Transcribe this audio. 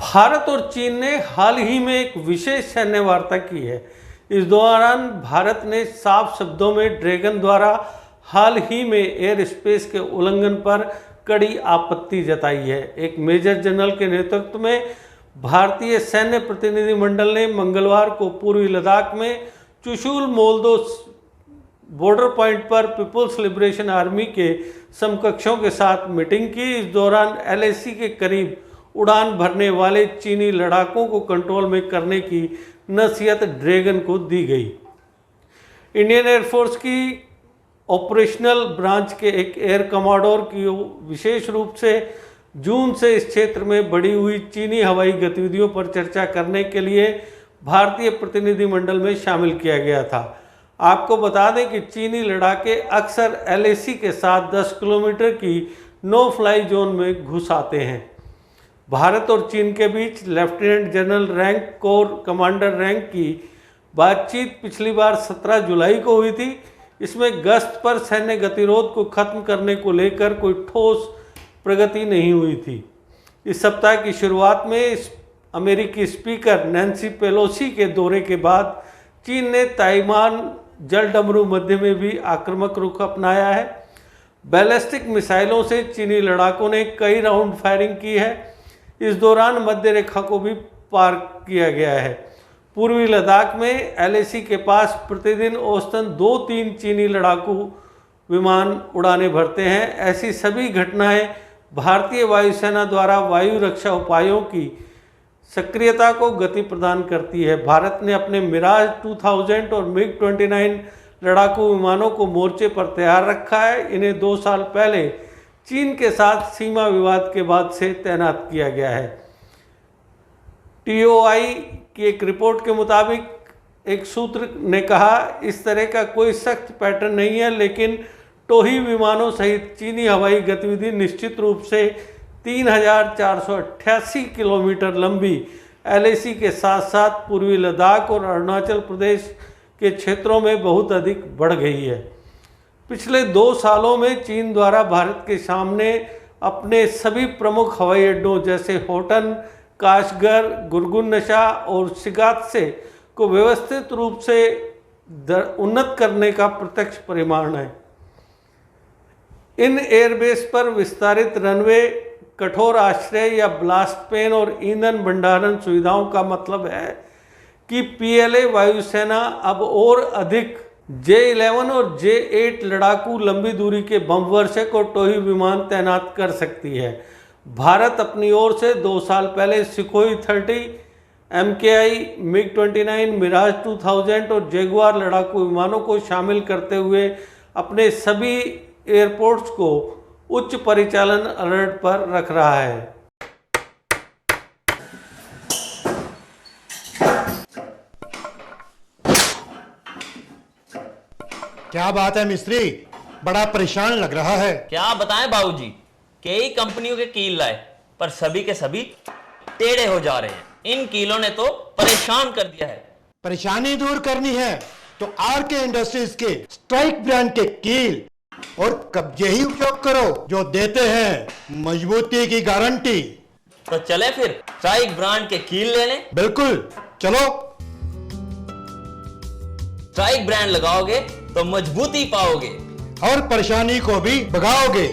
भारत और चीन ने हाल ही में एक विशेष सैन्य वार्ता की है। इस दौरान भारत ने साफ शब्दों में ड्रैगन द्वारा हाल ही में एयर स्पेस के उल्लंघन पर कड़ी आपत्ति जताई है। एक मेजर जनरल के नेतृत्व में भारतीय सैन्य प्रतिनिधिमंडल ने मंगलवार को पूर्वी लद्दाख में चुशूल मोल्दो बॉर्डर पॉइंट पर पीपुल्स लिबरेशन आर्मी के समकक्षों के साथ मीटिंग की। इस दौरान LAC के करीब उड़ान भरने वाले चीनी लड़ाकों को कंट्रोल में करने की नसीहत ड्रैगन को दी गई। इंडियन एयरफोर्स की ऑपरेशनल ब्रांच के एक एयर कमांडर की विशेष रूप से जून से इस क्षेत्र में बढ़ी हुई चीनी हवाई गतिविधियों पर चर्चा करने के लिए भारतीय प्रतिनिधिमंडल में शामिल किया गया था। आपको बता दें कि चीनी लड़ाके अक्सर LAC के साथ 10 किलोमीटर की नो फ्लाई जोन में घुस आते हैं। भारत और चीन के बीच lieutenant general rank corps commander rank की बातचीत पिछली बार 17 जुलाई को हुई थी। इसमें गश्त पर सैन्य गतिरोध को खत्म करने को लेकर कोई ठोस प्रगति नहीं हुई थी। इस सप्ताह की शुरुआत में अमेरिकी स्पीकर नैन्सी पेलोसी के दौरे के बाद चीन ने ताइवान जलडमरू मध्य में भी आक्रामक रुख अपनाया है। बैलिस्टिक मिसाइलों से चीनी लड़ाकों ने कई राउंड फायरिंग की है। इस दौरान मध्य रेखा को भी पार किया गया है। पूर्वी लद्दाख में LAC के पास प्रतिदिन औसतन 2-3 चीनी लड़ाकू विमान उड़ाने भरते हैं। ऐसी सभी घटनाएं भारतीय वायुसेना द्वारा वायु रक्षा उपायों की सक्रियता को गति प्रदान करती है। भारत ने अपने मिराज 2000 और MiG-29 लड़ाकू विमानों को मोर्चे पर तैयार रखा है। इन्हें 2 साल पहले चीन के साथ सीमा विवाद के बाद से तैनात किया गया है। TOI की एक रिपोर्ट के मुताबिक एक सूत्र ने कहा, इस तरह का कोई सख्त पैटर्न नहीं है, लेकिन टोही विमानों सहित चीनी हवाई गतिविधि निश्चित रूप से 3488 किलोमीटर लंबी LAC के साथ साथ पूर्वी लद्दाख और अरुणाचल प्रदेश के क्षेत्रों में बहुत अधिक बढ़ गई है। पिछले 2 सालों में चीन द्वारा भारत के सामने अपने सभी प्रमुख हवाई अड्डों जैसे होटन, काशगर, गुरगुन नशा और शिगात्से को व्यवस्थित रूप से उन्नत करने का प्रत्यक्ष परिमाण है। इन एयरबेस पर विस्तारित रनवे, कठोर आश्रय या ब्लास्ट पेन और ईंधन भंडारण सुविधाओं का मतलब है कि PLA वायुसेना अब और अधिक J-11 और J-8 लड़ाकू लंबी दूरी के बम वर्षक और टोही विमान तैनात कर सकती है। भारत अपनी ओर से 2 साल पहले सुखोई 30, MKI, MiG-29, मिराज 2000 और जगुआर लड़ाकू विमानों को शामिल करते हुए अपने सभी एयरपोर्ट्स को उच्च परिचालन अलर्ट पर रख रहा है। क्या बात है मिस्त्री, बड़ा परेशान लग रहा है। क्या बताएं बाबूजी, कई कंपनियों के कील लाए पर सभी के सभी टेढ़े हो जा रहे हैं। इन कीलों ने तो परेशान कर दिया है। परेशानी दूर करनी है तो RK इंडस्ट्रीज के स्ट्राइक ब्रांड के कील और कब्जे ही उपयोग करो, जो देते हैं मजबूती की गारंटी। तो चले फिर स्ट्राइक ब्रांड के कील लेने। बिल्कुल, चलो। स्ट्राइक ब्रांड लगाओगे तो मजबूती पाओगे और परेशानी को भी भगाओगे।